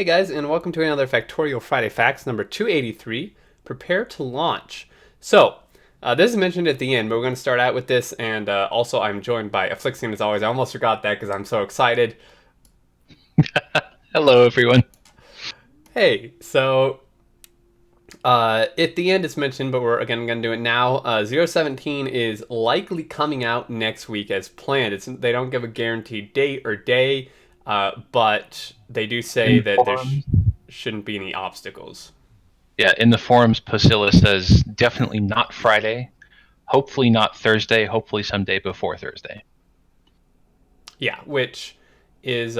Hey guys, and welcome to another Factorio Friday Facts number 283. Prepare to launch. This is mentioned at the end, but we're going to start out with this, and also I'm joined by Afflixion as always. I almost forgot that because I'm so excited. Hello, everyone. Hey, at the end it's mentioned, but we're again going to do it now. 017 is likely coming out next week as planned. They don't give a guaranteed date or day, but they do say In the that forums, shouldn't be any obstacles. yeah, in the forums, Pasilla says definitely not Friday, hopefully not Thursday, hopefully someday before Thursday. Yeah, which is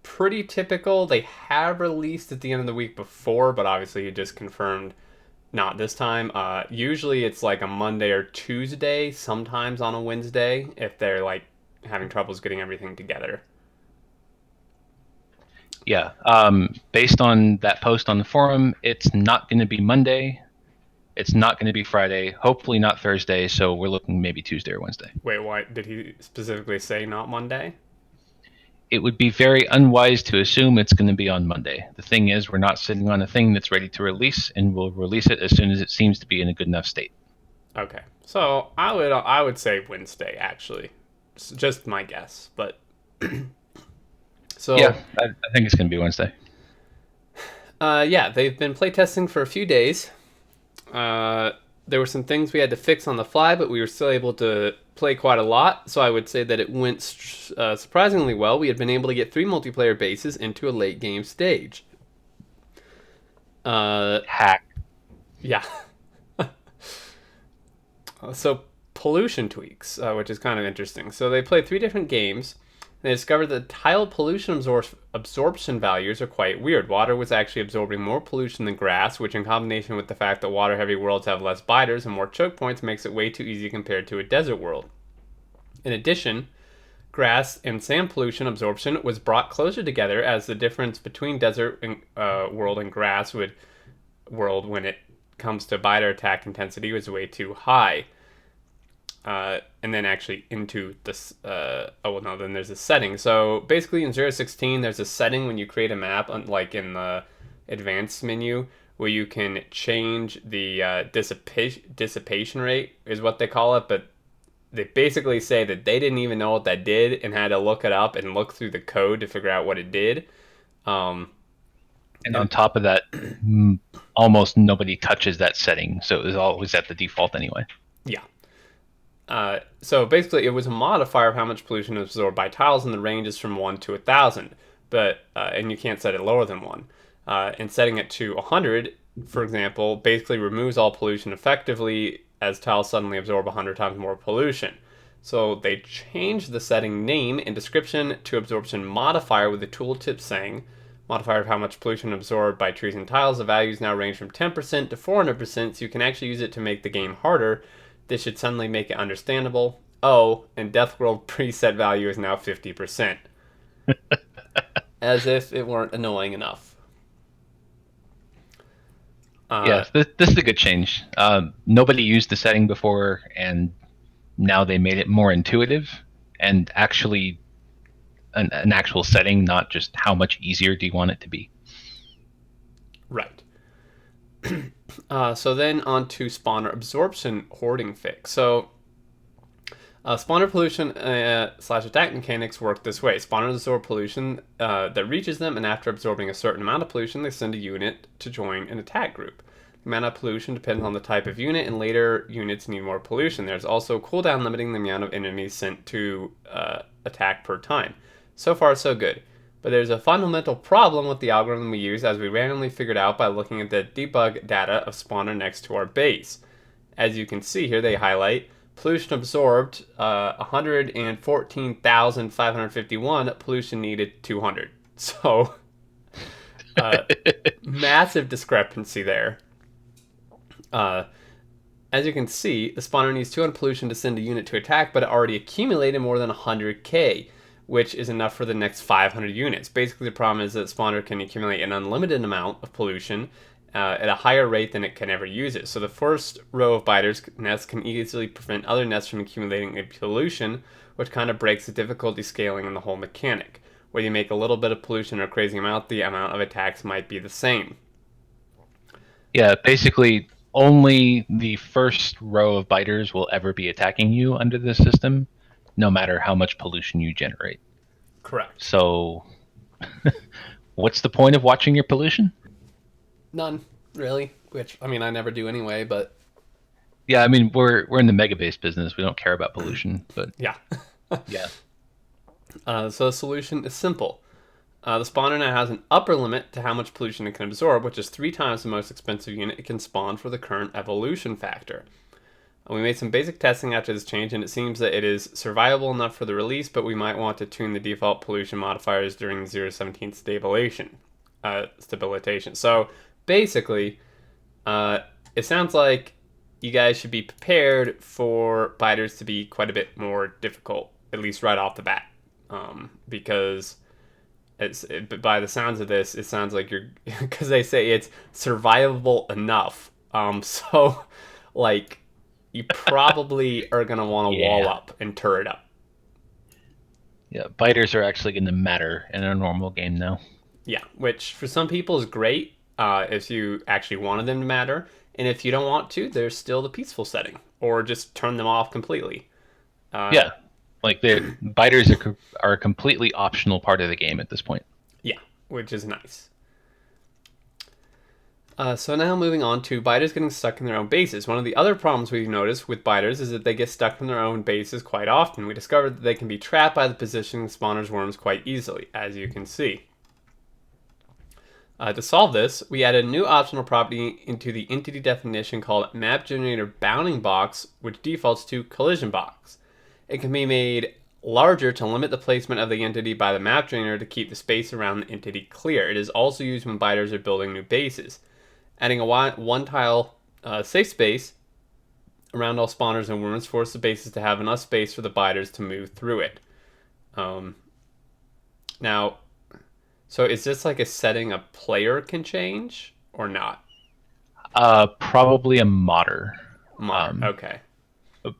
pretty typical. They have released at the end of the week before, but obviously it just confirmed not this time. Usually it's like a Monday or Tuesday, sometimes on a Wednesday if they're like having troubles getting everything together. Yeah, based on that post on the forum, it's not going to be Monday. It's not going to be Friday. Hopefully not Thursday. So we're looking maybe Tuesday or Wednesday. Wait, what did he specifically say? Not Monday? It would be very unwise to assume it's going to be on Monday. The thing is, we're not sitting on a thing that's ready to release, and we'll release it as soon as it seems to be in a good enough state. Okay, so I would say Wednesday actually, it's just my guess, but Yeah, so I think it's going to be Wednesday. yeah, they've been playtesting for a few days. Uh, there were some things we had to fix on the fly, but we were still able to play quite a lot. So I would say that it went surprisingly well. We had been able to get 3 multiplayer bases into a late game stage. Uh, Hack. yeah. So pollution tweaks, which is kind of interesting. So they played 3 different games. They discovered that tile pollution absorption values are quite weird. Water was actually absorbing more pollution than grass, which in combination with the fact that water-heavy worlds have less biters and more choke points makes it way too easy compared to a desert world. In addition, grass and sand pollution absorption was brought closer together as the difference between desert world and grass world when it comes to biter attack intensity was way too high. And then actually into this. Oh well, no. Then there's a setting. So basically, in 016, there's a setting when you create a map, like in the advanced menu, where you can change the dissipation rate, is what they call it. But they basically say that they didn't even know what that did and had to look it up and look through the code to figure out what it did. Um, And and on top of that, almost nobody touches that setting, so it was always at the default anyway. yeah. So basically, it was a modifier of how much pollution is absorbed by tiles, and the range is from 1 to 1,000. But and you can't set it lower than 1. And setting it to 100, for example, basically removes all pollution effectively, as tiles suddenly absorb 100 times more pollution. So they changed the setting name and description to absorption modifier with the tooltip saying modifier of how much pollution absorbed by trees and tiles. The values now range from 10% to 400%, so you can actually use it to make the game harder. This should suddenly make it understandable. Oh, and Death World preset value is now 50%. As if it weren't annoying enough. Uh, Yeah, this is a good change. Nobody used the setting before, and now they made it more intuitive and actually an actual setting, not just how much easier do you want it to be. right. So then on to spawner absorption hoarding fix. So spawner pollution slash attack mechanics work this way. Spawners absorb pollution that reaches them, and after absorbing a certain amount of pollution, they send a unit to join an attack group. The amount of pollution depends on the type of unit, and later units need more pollution. There's also cooldown limiting the amount of enemies sent to attack per time. So far, so good. But there's a fundamental problem with the algorithm we use, as we randomly figured out by looking at the debug data of spawner next to our base. As you can see here, they highlight pollution absorbed 114,551, pollution needed 200. So, uh, massive discrepancy there. Uh, as you can see, the spawner needs 200 pollution to send a unit to attack, but it already accumulated more than 100k, which is enough for the next 500 units. Basically, the problem is that spawner can accumulate an unlimited amount of pollution at a higher rate than it can ever use it. So the first row of biters nests can easily prevent other nests from accumulating pollution, which kind of breaks the difficulty scaling in the whole mechanic. Whether you make a little bit of pollution or a crazy amount, the amount of attacks might be the same. Yeah, basically, only the first row of biters will ever be attacking you under this system, no matter how much pollution you generate. Correct. So, what's the point of watching your pollution? None, really. Which, I mean, I never do anyway, but Yeah, I mean, we're in the mega base business. We don't care about pollution, but yeah. yeah. So the solution is simple. The spawner now has an upper limit to how much pollution it can absorb, which is 3 times the most expensive unit it can spawn for the current evolution factor. We made some basic testing after this change, and it seems that it is survivable enough for the release, but we might want to tune the default pollution modifiers during 0.17 stabilization. So basically, it sounds like you guys should be prepared for biters to be quite a bit more difficult, at least right off the bat, because by the sounds of this, it sounds like you're because they say it's survivable enough. So like you probably are gonna want to wall Yeah. up and turret up. Yeah, biters are actually going to matter in a normal game now. Yeah, which for some people is great if you actually wanted them to matter, and if you don't want to, there's still the peaceful setting, or just turn them off completely. Uh, Yeah, like the biters are a completely optional part of the game at this point. yeah, which is nice. So now moving on to biters getting stuck in their own bases. One of the other problems we've noticed with biters is that they get stuck in their own bases quite often. We discovered that they can be trapped by the positioning of spawners' worms quite easily, as you can see. To solve this, we added a new optional property into the entity definition called map generator bounding box, which defaults to collision box. It can be made larger to limit the placement of the entity by the map generator to keep the space around the entity clear. It is also used when biters are building new bases. Adding a one tile safe space around all spawners and worms forces the bases to have enough space for the biters to move through it. Now, so is this like a setting a player can change or not? Probably a modder. Modern. Um, Okay.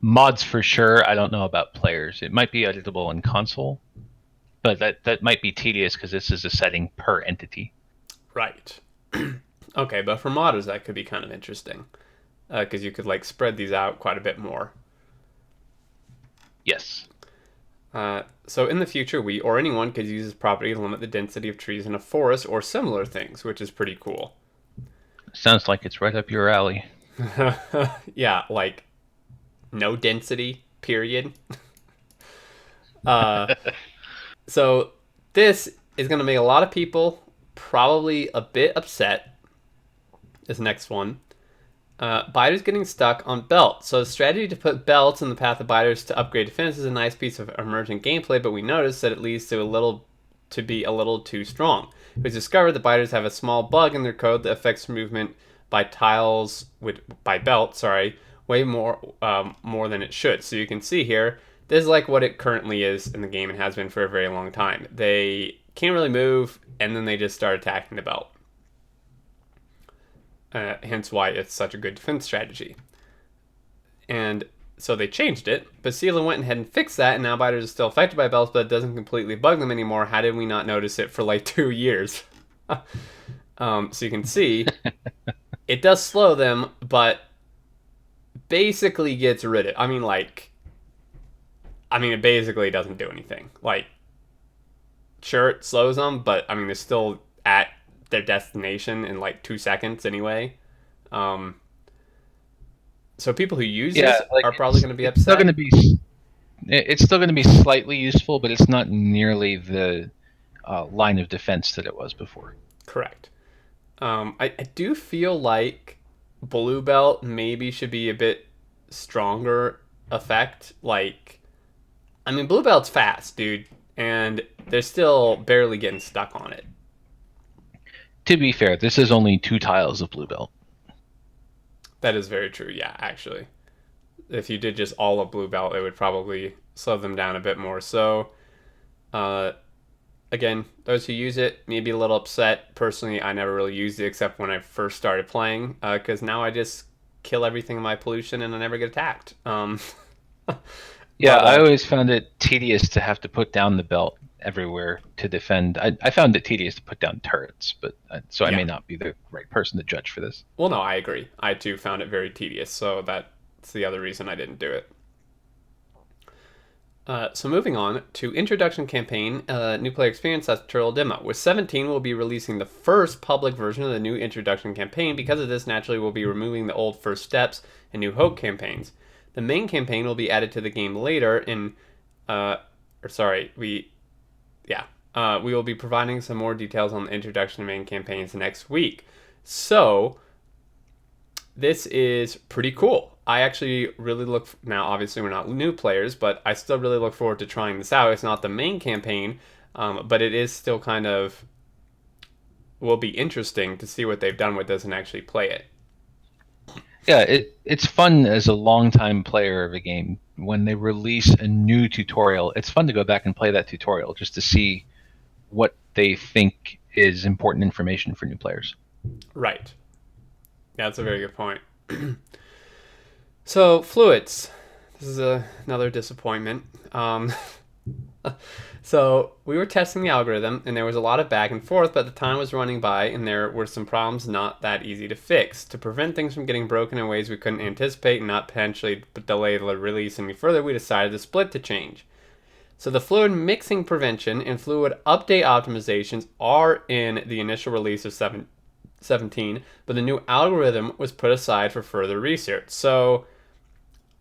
Mods for sure. I don't know about players. It might be editable in console, but that might be tedious because this is a setting per entity. Right. Okay, but for modders that could be kind of interesting because you could like spread these out quite a bit more. Yes. So in the future, we or anyone could use this property to limit the density of trees in a forest or similar things, which is pretty cool. Sounds like it's right up your alley. Yeah, like no density, period. Uh, so this is going to make a lot of people probably a bit upset. This next one. Biters getting stuck on belts. So the strategy to put belts in the path of biters to upgrade defense is a nice piece of emergent gameplay, but we noticed that it leads to be a little too strong. We discovered that biters have a small bug in their code that affects movement by tiles by belt, way more than it should. So you can see here, this is like what it currently is in the game and has been for a very long time. They can't really move, and then they just start attacking the belt. Hence why it's such a good defense strategy. And so they changed it, but Sealand went ahead and fixed that, and now biters are still affected by belts, but it doesn't completely bug them anymore. How did we not notice it for like 2 years? So you can see it does slow them, but basically gets rid of it. It basically doesn't do anything. Like, sure, it slows them, but I mean, they're still at their destination in like 2 seconds anyway. Um, so people who use Yeah, this like are probably going to be it's still upset. going to be it's still going to be slightly useful, but it's not nearly the line of defense that it was before. Correct. I do feel like blue belt maybe should be a bit stronger effect. Like, I mean, blue belt's fast, dude, and they're still barely getting stuck on it. To be fair, this is only 2 tiles of blue belt. That is very true. Yeah, actually, if you did just all of blue belt, it would probably slow them down a bit more. So, uh, again, those who use it may be a little upset. Personally, I never really used it except when I first started playing, because now I just kill everything in my pollution and I never get attacked. Yeah, But I always found it tedious to have to put down the belt everywhere to defend. I found it tedious to put down turrets, but so I Yeah. may not be the right person to judge for this. Well, no, I agree. I too found it very tedious, so that's the other reason I didn't do it. So moving on to introduction campaign, new player experience tutorial demo. With 17, we'll be releasing the first public version of the new introduction campaign. Because of this, naturally, we'll be removing the old first steps and new hope campaigns. The main campaign will be added to the game later in, or sorry, we will be providing some more details on the introduction and main campaigns next week. So this is pretty cool. I actually really look now. Obviously, we're not new players, but I still really look forward to trying this out. It's not the main campaign, but it is still kind of will be interesting to see what they've done with this and actually play it. Yeah, it's fun as a longtime player of a game when they release a new tutorial. It's fun to go back and play that tutorial just to see what they think is important information for new players. Right. That's a very good point. So fluids. This is another disappointment. So we were testing the algorithm, and there was a lot of back and forth, but the time was running by, and there were some problems not that easy to fix. To prevent things from getting broken in ways we couldn't anticipate and not potentially delay the release any further, we decided to split the change. So the fluid mixing prevention and fluid update optimizations are in the initial release of 17, but the new algorithm was put aside for further research. So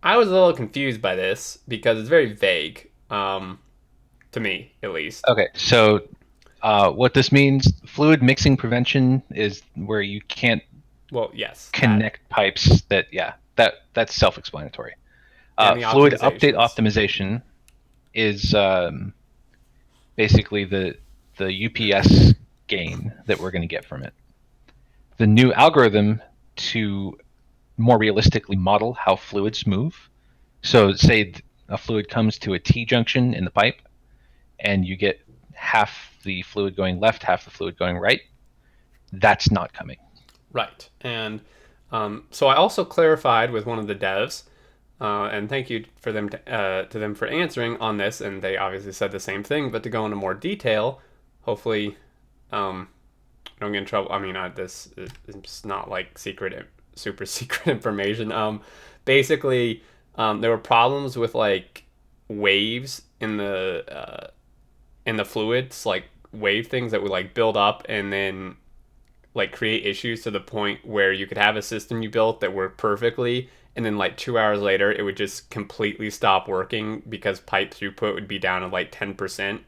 I was a little confused by this because it's very vague, to me at least. Okay, so what this means, fluid mixing prevention is where you can't Well, yes, that connect pipes that's self-explanatory. and the Fluid update optimizations. optimization is basically the UPS gain that we're going to get from it. The new algorithm to more realistically model how fluids move. So say a fluid comes to a T junction in the pipe and you get half the fluid going left, half the fluid going right. That's not coming. Right, and so I also clarified with one of the devs, and thank you for them to them for answering on this, and they obviously said the same thing, but to go into more detail, hopefully, don't get in trouble. I mean, this is not like super secret information. Basically, there were problems with like waves in the fluids, like wave things that would like build up and then like create issues to the point where you could have a system you built that worked perfectly, and then like 2 hours later it would just completely stop working because pipe throughput would be down to like 10%.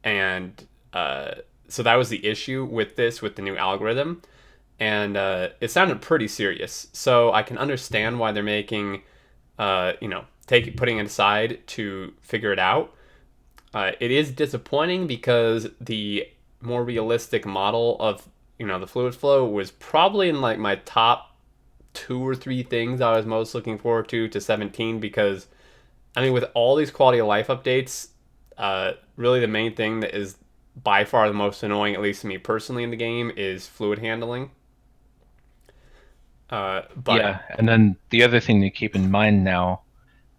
And so that was the issue with this with the new algorithm, and it sounded pretty serious. So I can understand why they're making putting it aside to figure it out. It is disappointing because the more realistic model of the fluid flow was probably in like my top two or three things I was most looking forward to 17, because I mean with all these quality of life updates, really the main thing that is by far the most annoying, at least to me personally in the game, is fluid handling. But Yeah, and then the other thing to keep in mind now,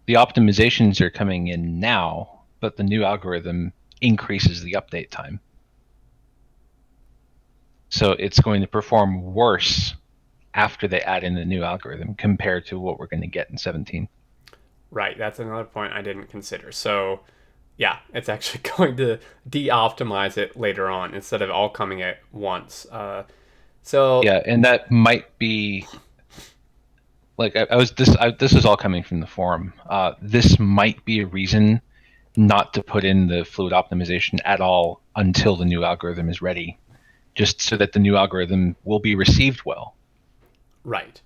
the optimizations are coming in now, but the new algorithm increases the update time. So it's going to perform worse after they add in the new algorithm compared to what we're going to get in 17. right, that's another point I didn't consider. So yeah, it's actually going to de-optimize it later on instead of all coming at once. So Yeah, and that might be like this is all coming from the forum. This might be a reason not to put in the fluid optimization at all until the new algorithm is ready, just so that the new algorithm will be received well. right,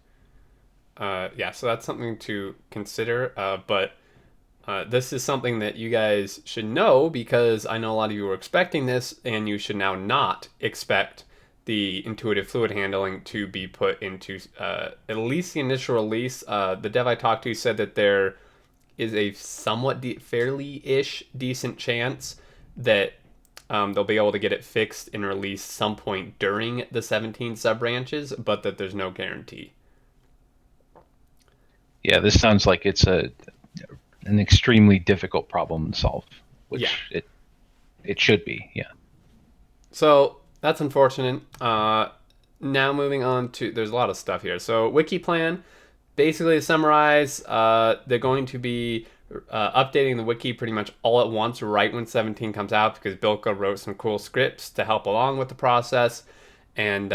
yeah, so that's something to consider. But this is something that you guys should know, because I know a lot of you were expecting this, and you should now not expect the intuitive fluid handling to be put into at least the initial release. The dev I talked to said that there is a somewhat fairly-ish decent chance that they'll be able to get it fixed and released some point during the 17 sub branches, but that there's no guarantee. Yeah, this sounds like it's an extremely difficult problem to solve, Yeah, which it should be. Yeah. So that's unfortunate. Now moving on to, there's a lot of stuff here. So Wiki plan, basically to summarize, they're going to be updating the wiki pretty much all at once right when 17 comes out because Bilko wrote some cool scripts to help along with the process. And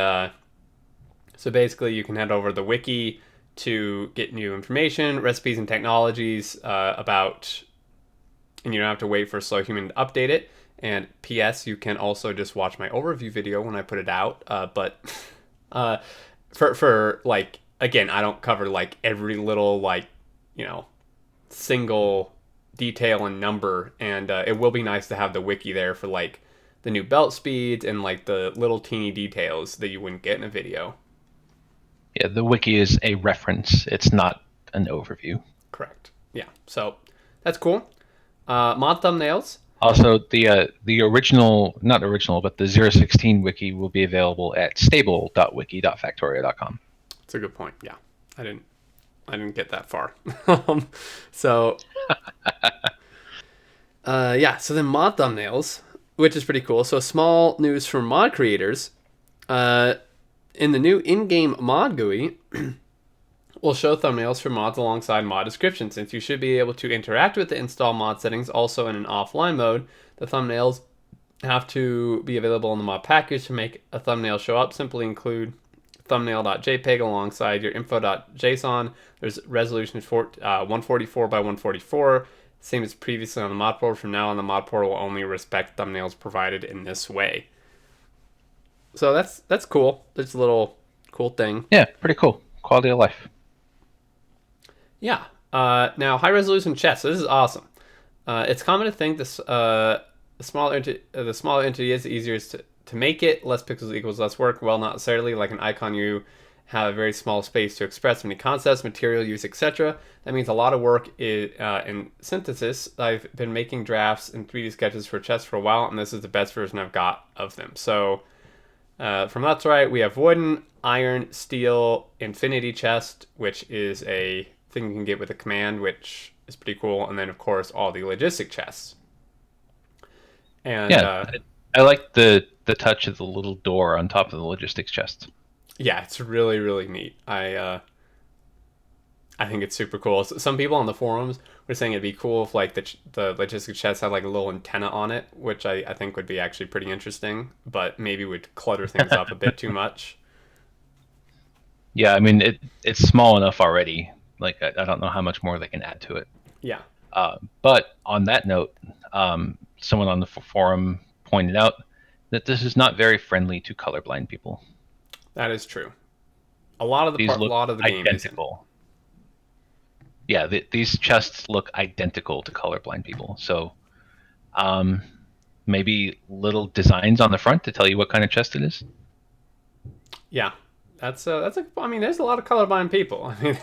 so basically you can head over to the wiki to get new information, recipes, and technologies about, and you don't have to wait for a slow human to update it. And P.S. You can also just watch my overview video when I put it out. But uh, for like, again, I don't cover like every little like, you know, single detail and number, and it will be nice to have the wiki there for like the new belt speeds and like the little teeny details that you wouldn't get in a video. Yeah, the wiki is a reference. It's not an overview. Correct. Yeah. So that's cool. Mod thumbnails. Also, the original, not original, but the 016 wiki will be available at stable.wiki.factorio.com. That's a good point. Yeah, I didn't get that far. So yeah. So then mod thumbnails, which is pretty cool. So small news for mod creators. In the new in-game mod GUI, we'll show thumbnails for mods alongside mod descriptions. Since you should be able to interact with the install mod settings also in an offline mode, the thumbnails have to be available in the mod package. To make a thumbnail show up, simply include thumbnail.jpg alongside your info.json. There's resolution 144 by 144, same as previously on the mod portal. From now on, the mod portal will only respect thumbnails provided in this way. So that's cool. That's a little cool thing. Yeah, pretty cool. Quality of life. Yeah. Now, high resolution chess. So this is awesome. It's common to think this the smaller entity is, the easier to make it. Less pixels equals less work. Well, not necessarily. Like an icon, you have a very small space to express many concepts, material use, etc. That means a lot of work in synthesis. I've been making drafts and 3D sketches for chess for a while, and this is the best version I've got of them. So from left to right, we have wooden, iron, steel, infinity chest, which is a thing you can get with a command, which is pretty cool. And then, of course, all the logistic chests. And yeah, I like the touch of the little door on top of the logistics chest. Yeah, it's really, really neat. I think it's super cool. Some people on the forums were saying it'd be cool if like the logistics chest had like a little antenna on it, which I think would be actually pretty interesting, but maybe would clutter things up a bit too much. Yeah, I mean it's small enough already. Like I don't know how much more they can add to it. Yeah. But on that note, someone on the forum pointed out that this is not very friendly to colorblind people. That is true. A lot of the game identical. Yeah, these chests look identical to colorblind people. So, maybe little designs on the front to tell you what kind of chest it is. Yeah, that's a. I mean, there's a lot of colorblind people. I mean,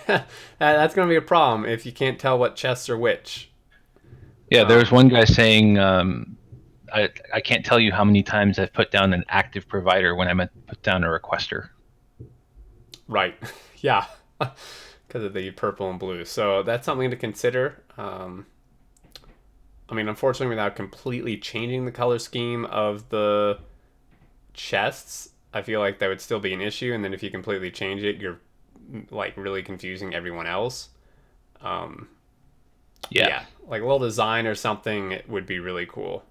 that's going to be a problem if you can't tell what chests are which. Yeah, there was one guy saying, I can't tell you how many times I've put down an active provider when I meant to put down a requester. Right. Yeah. Because of the purple and blue. So that's something to consider. I mean, unfortunately, without completely changing the color scheme of the chests, I feel like that would still be an issue. And then if you completely change it, you're like really confusing everyone else. Yeah. Like a little design or something, it would be really cool.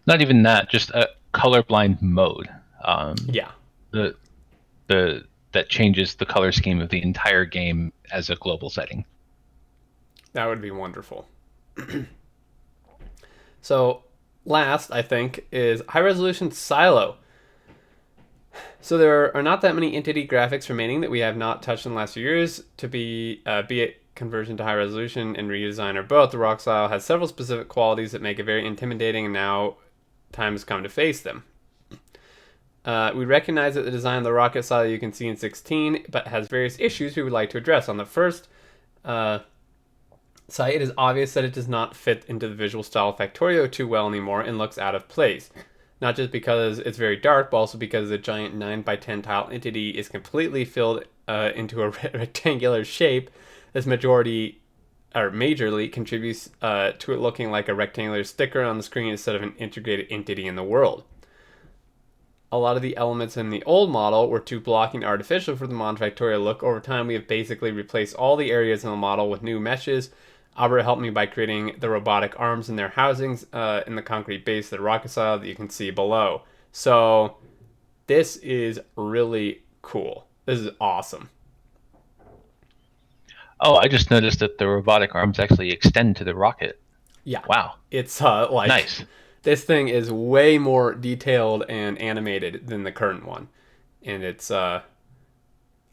Not even that, just a colorblind mode. Yeah. That changes the color scheme of the entire game as a global setting. That would be wonderful. So, last, I think, is high resolution silo. So there are not that many entity graphics remaining that we have not touched in the last few years. To be it conversion to high resolution and redesign or both, the rock silo has several specific qualities that make it very intimidating, and now time has come to face them. We recognize that the design of the rocket silo you can see in 16, but has various issues we would like to address. On the first site, it is obvious that it does not fit into the visual style of Factorio too well anymore and looks out of place. Not just because it's very dark, but also because the giant 9x10 tile entity is completely filled into a rectangular shape. This majority or majorly contributes to it looking like a rectangular sticker on the screen instead of an integrated entity in the world. A lot of the elements in the old model were too blocky and artificial for the modern Factorio look. Over time, we have basically replaced all the areas in the model with new meshes. Albert helped me by creating the robotic arms in their housings in the concrete base of the rocket style that you can see below. So this is really cool. This is awesome. Oh, I just noticed that the robotic arms actually extend to the rocket. Yeah. Wow. It's like Nice. this thing is way more detailed and animated than the current one. And it's I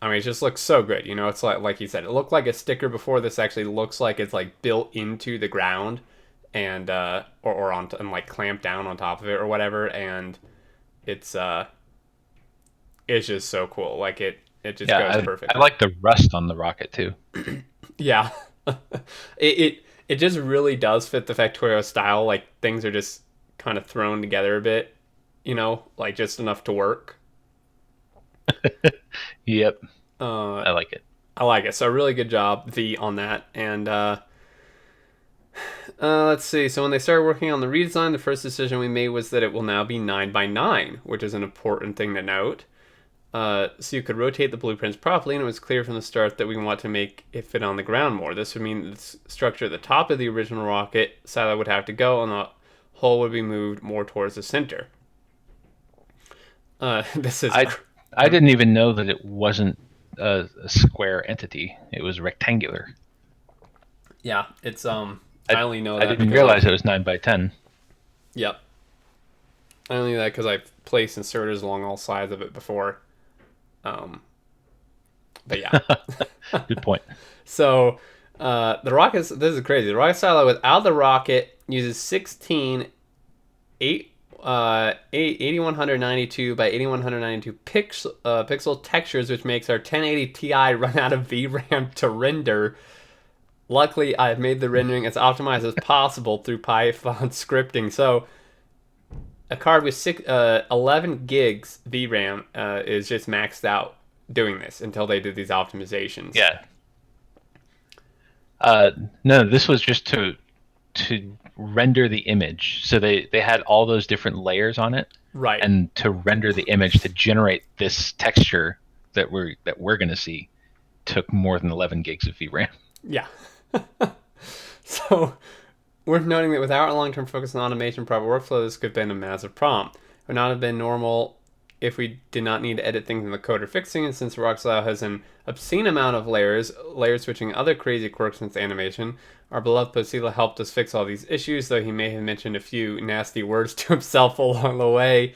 mean, it just looks so good. You know, it's like you said, it looked like a sticker before. This actually looks like it's like built into the ground and or on and like clamped down on top of it or whatever. And it's just so cool. Like it just goes perfect. I like the rust on the rocket too. Yeah. It just really does fit the Factorio style. Like things are just kind of thrown together a bit, you know, like just enough to work. Yep. I like it. I like it. So really good job, V, on that. And let's see. So when they started working on the redesign, the first decision we made was that it will now be 9x9, which is an important thing to note. So you could rotate the blueprints properly, and it was clear from the start that we want to make it fit on the ground more. This would mean that the structure at the top of the original rocket silo would have to go, and the hull would be moved more towards the center. This is. I didn't even know that it wasn't a square entity. It was rectangular. Yeah, it's I only know that. I didn't realize it was 9x10. Yep. I only know that because I've placed inserters along all sides of it before. But yeah. Good point. So the rockets. This is crazy. The rocket silo without the rocket uses 16 8192 by 8192 pixel textures, which makes our 1080 Ti run out of VRAM to render. Luckily, I've made the rendering as optimized as possible through Python scripting. So a card with 11 gigs VRAM is just maxed out doing this until they did these optimizations. Yeah. No, this was just to render the image. So they had all those different layers on it. Right. And to render the image to generate this texture that we're going to see took more than 11 gigs of VRAM. Yeah. So worth noting that without a long-term focus on automation proper workflow, this could have been a massive problem. It would not have been normal if we did not need to edit things in the code or fixing it, since Rockstar has an obscene amount of layers switching, other crazy quirks in its animation. Our beloved Posila helped us fix all these issues, though he may have mentioned a few nasty words to himself along the way,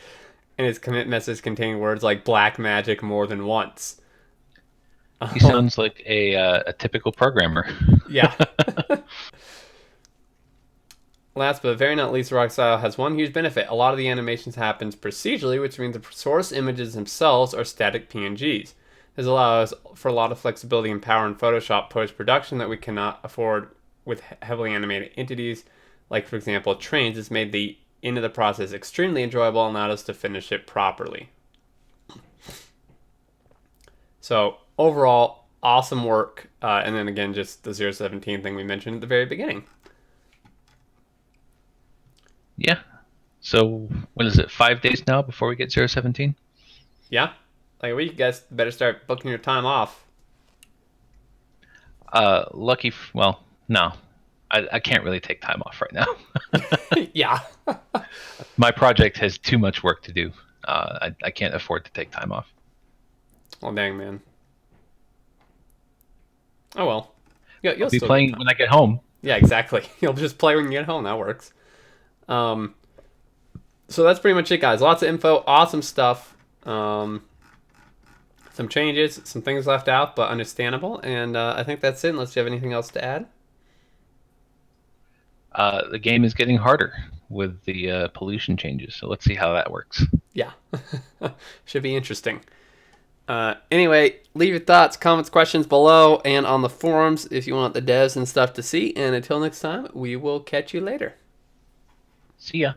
and his commit message contained words like black magic more than once. He sounds like a typical programmer. Yeah. Last but very not least, Rockstyle has one huge benefit. A lot of the animations happens procedurally, which means the source images themselves are static PNGs. This allows for a lot of flexibility and power in Photoshop post-production that we cannot afford with heavily animated entities. Like, for example, trains. It's made the end of the process extremely enjoyable and allowed us to finish it properly. So, overall, awesome work. And then again, just the 017 thing we mentioned at the very beginning. Yeah. So, what is it, 5 days now before we get 017? Yeah. Like a week, you guys better start booking your time off. Well, no. I can't really take time off right now. Yeah. My project has too much work to do. I can't afford to take time off. Well, dang, man. Oh, well. I'll be playing when I get home. Yeah, exactly. You'll just play when you get home. That works. So that's pretty much it, guys. Lots of info. Awesome stuff. Some changes. Some things left out, but understandable. And I think that's it. Unless you have anything else to add. The game is getting harder with the pollution changes. So let's see how that works. Yeah. Should be interesting. Anyway, leave your thoughts, comments, questions below and on the forums if you want the devs and stuff to see. And until next time, we will catch you later. See ya.